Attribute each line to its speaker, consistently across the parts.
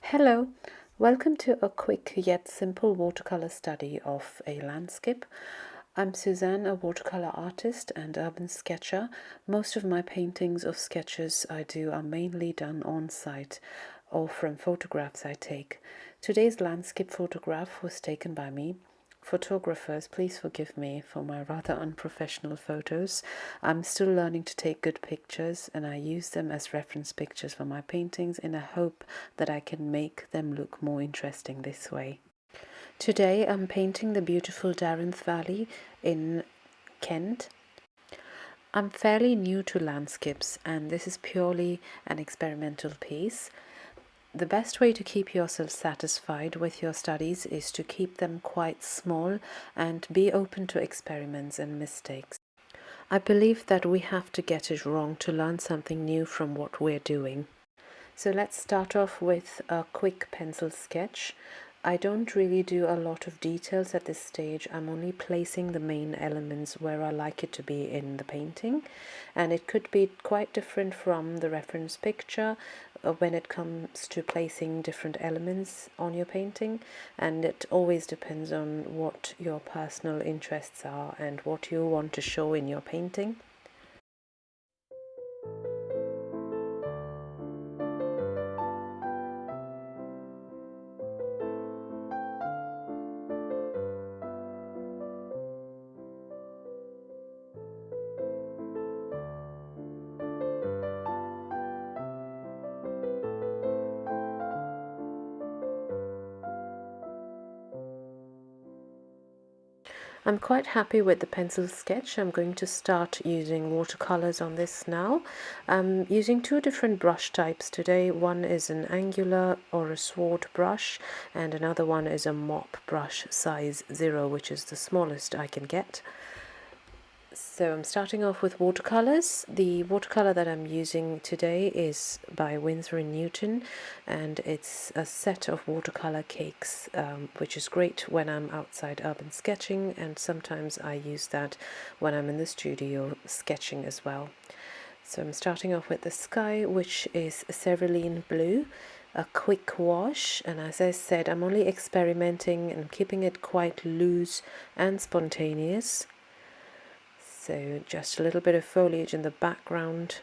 Speaker 1: Hello, welcome to a quick yet simple watercolor study of a landscape. I'm Suzanne, a watercolor artist and urban sketcher. Most of my paintings or sketches I do are mainly done on site or from photographs I take. Today's landscape photograph was taken by me. Photographers, please forgive me for my rather unprofessional photos. I'm still learning to take good pictures, and I use them as reference pictures for my paintings in a hope that I can make them look more interesting this way. Today I'm painting the beautiful Darenth Valley in Kent. I'm fairly new to landscapes, and this is purely an experimental piece. The best way to keep yourself satisfied with your studies is to keep them quite small and be open to experiments and mistakes. I believe that we have to get it wrong to learn something new from what we're doing. So let's start off with a quick pencil sketch. I don't really do a lot of details at this stage. I'm only placing the main elements where I like it to be in the painting, and it could be quite different from the reference picture when it comes to placing different elements on your painting, and it always depends on what your personal interests are and what you want to show in your painting. I'm quite happy with the pencil sketch. I'm going to start using watercolors on this now. I'm using two different brush types today. One is an angular or a sword brush, and another one is a mop brush size 0, which is the smallest I can get. So I'm starting off with watercolors. The watercolor that I'm using today is by Winsor & Newton, and it's a set of watercolor cakes, which is great when I'm outside urban sketching, and sometimes I use that when I'm in the studio sketching as well. So I'm starting off with the sky, which is cerulean blue, a quick wash, and as I said, I'm only experimenting and keeping it quite loose and spontaneous. So just a little bit of foliage in the background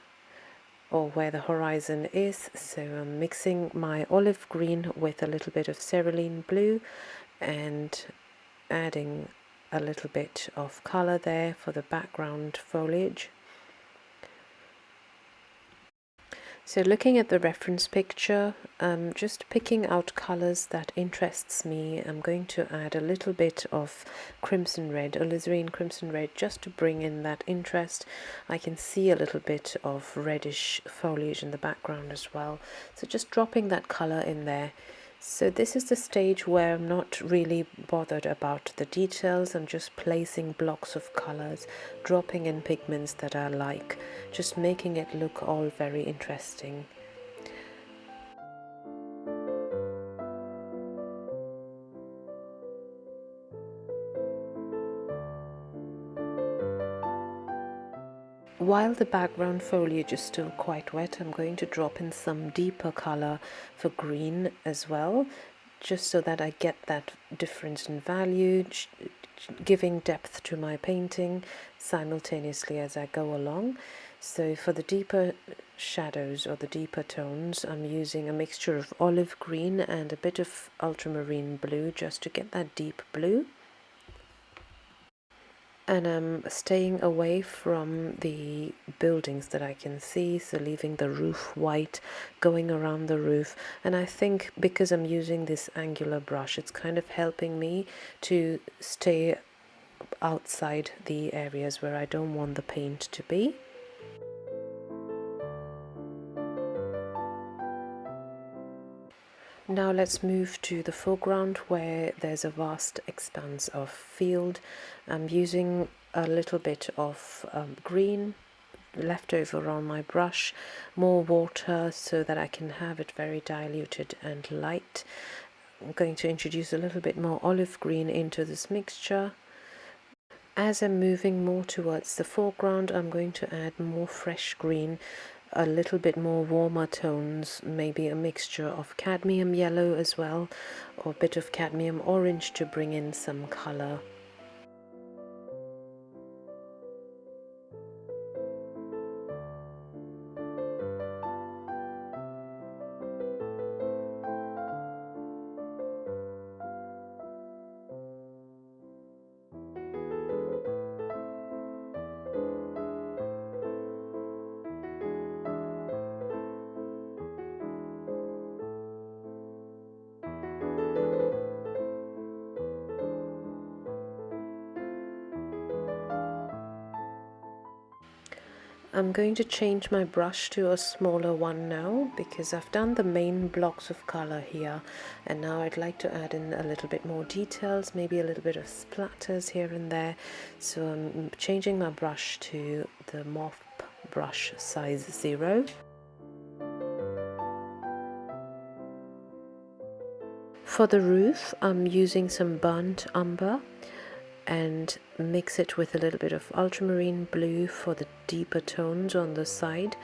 Speaker 1: or where the horizon is. So I'm mixing my olive green with a little bit of cerulean blue and adding a little bit of color there for the background foliage. So looking at the reference picture, just picking out colors that interests me. I'm going to add a little bit of crimson red, alizarin crimson red, just to bring in that interest. I can see a little bit of reddish foliage in the background as well. So just dropping that color in there. So this is the stage where I'm not really bothered about the details. I'm just placing blocks of colors, dropping in pigments that I like, just making it look all very interesting. While the background foliage is still quite wet, I'm going to drop in some deeper color for green as well, just so that I get that difference in value, giving depth to my painting simultaneously as I go along. So for the deeper shadows or the deeper tones, I'm using a mixture of olive green and a bit of ultramarine blue just to get that deep blue. And I'm staying away from the buildings that I can see, so leaving the roof white, going around the roof. And I think because I'm using this angular brush, it's kind of helping me to stay outside the areas where I don't want the paint to be. Now let's move to the foreground where there's a vast expanse of field. I'm using a little bit of green left over on my brush, more water so that I can have it very diluted and light. I'm going to introduce a little bit more olive green into this mixture. As I'm moving more towards the foreground, I'm going to add more fresh green a little bit more warmer tones, maybe a mixture of cadmium yellow as well, or a bit of cadmium orange to bring in some color. I'm going to change my brush to a smaller one now, because I've done the main blocks of color here, and now I'd like to add in a little bit more details, maybe a little bit of splatters here and there. So I'm changing my brush to the mop brush size 0. For the roof, I'm using some burnt umber and mix it with a little bit of ultramarine blue for the deeper tones on the side.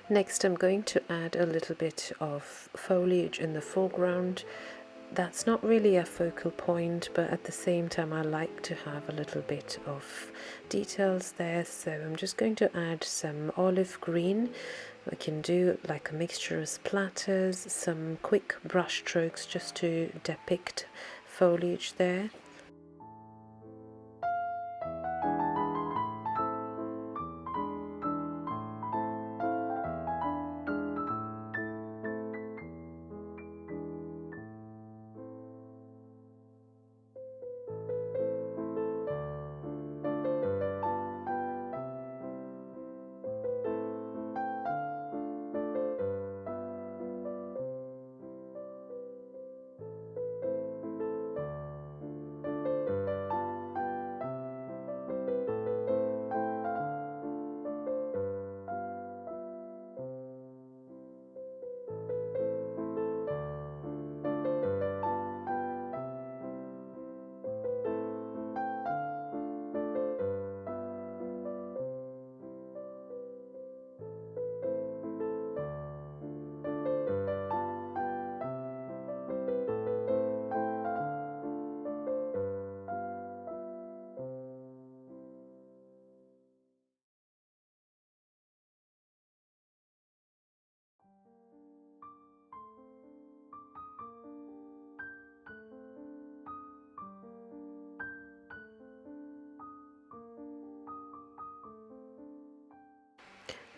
Speaker 1: Next, I'm going to add a little bit of foliage in the foreground. That's not really a focal point, but at the same time I like to have a little bit of details there, so I'm just going to add some olive green. I can do like a mixture of splatters, some quick brush strokes just to depict foliage there.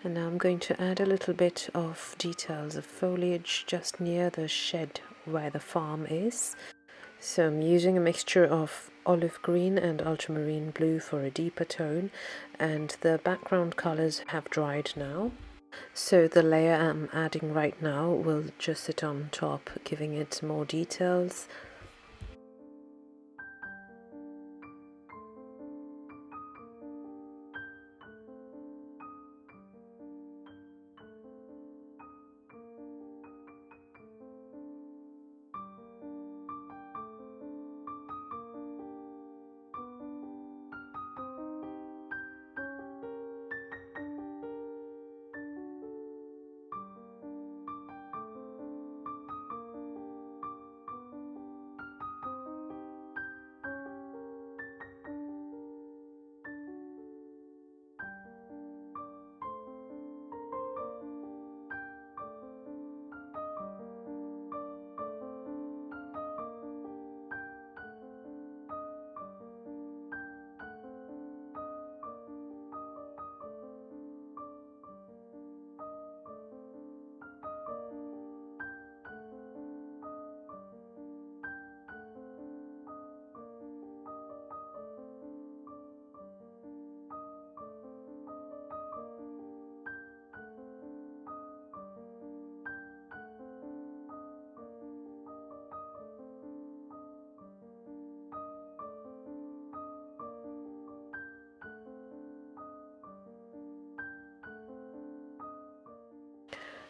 Speaker 1: And now I'm going to add a little bit of details of foliage just near the shed where the farm is. So I'm using a mixture of olive green and ultramarine blue for a deeper tone, and the background colors have dried now. So the layer I'm adding right now will just sit on top, giving it more details.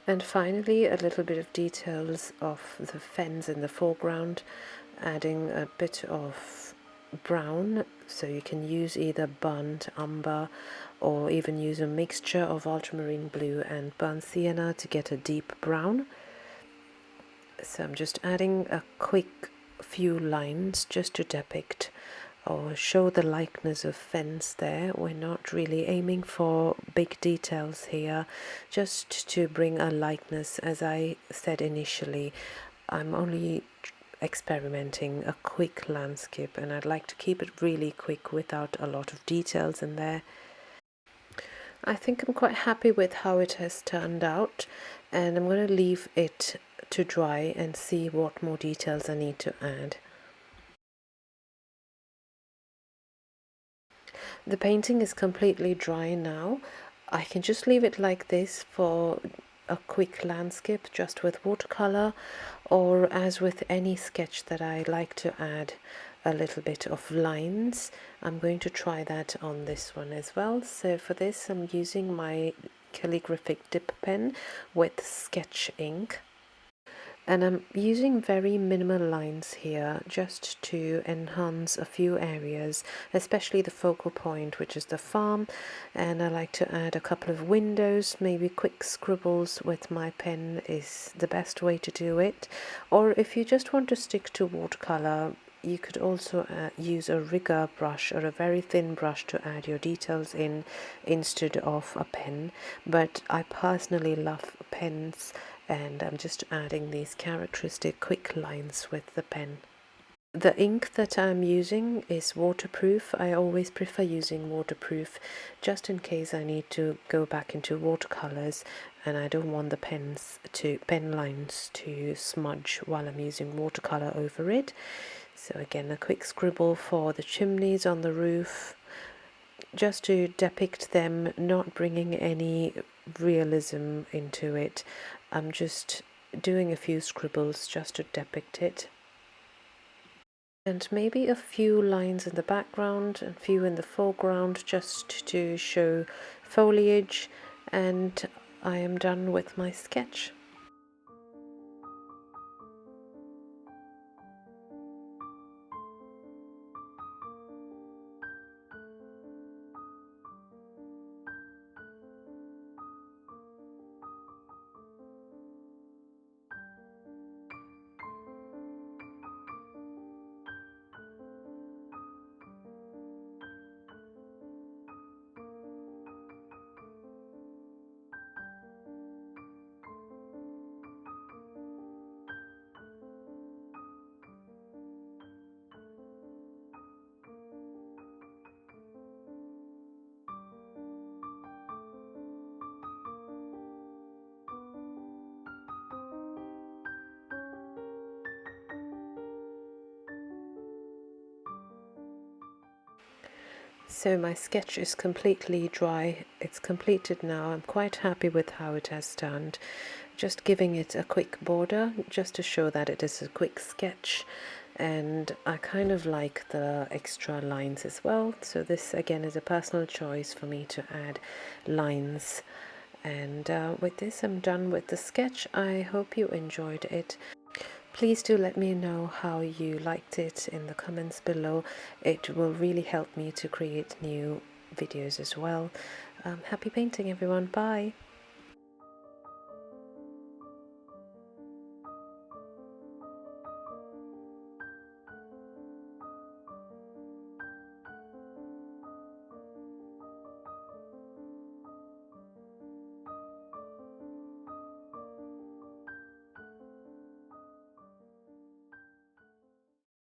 Speaker 1: And finally, a little bit of details of the fence in the foreground, adding a bit of brown, so you can use either burnt umber or even use a mixture of ultramarine blue and burnt sienna to get a deep brown. So I'm just adding a quick few lines just to depict or show the likeness of fence there. We're not really aiming for big details here, just to bring a likeness. As I said initially, I'm only experimenting a quick landscape, and I'd like to keep it really quick without a lot of details in there. I think I'm quite happy with how it has turned out, and I'm going to leave it to dry and see what more details I need to add. The painting is completely dry now. I can just leave it like this for a quick landscape just with watercolor, or as with any sketch that I like to add a little bit of lines. I'm going to try that on this one as well. So for this I'm using my calligraphic dip pen with sketch ink. And I'm using very minimal lines here just to enhance a few areas, especially the focal point, which is the farm. And I like to add a couple of windows. Maybe quick scribbles with my pen is the best way to do it. Or if you just want to stick to watercolor, you could also use a rigger brush or a very thin brush to add your details in instead of a pen. But I personally love pens, and I'm just adding these characteristic quick lines with the pen. The ink that I'm using is waterproof. I always prefer using waterproof just in case I need to go back into watercolors and I don't want the pen lines to smudge while I'm using watercolor over it. So again, a quick scribble for the chimneys on the roof, just to depict them, not bringing any realism into it. I'm just doing a few scribbles just to depict it. And maybe a few lines in the background and a few in the foreground just to show foliage, and I am done with my sketch. So my sketch is completely dry. It's completed now. I'm quite happy with how it has turned. Just giving it a quick border just to show that it is a quick sketch, and I kind of like the extra lines as well. So this again is a personal choice for me to add lines. And with this I'm done with the sketch. I hope you enjoyed it. Please do let me know how you liked it in the comments below. It will really help me to create new videos as well. Happy painting everyone, bye!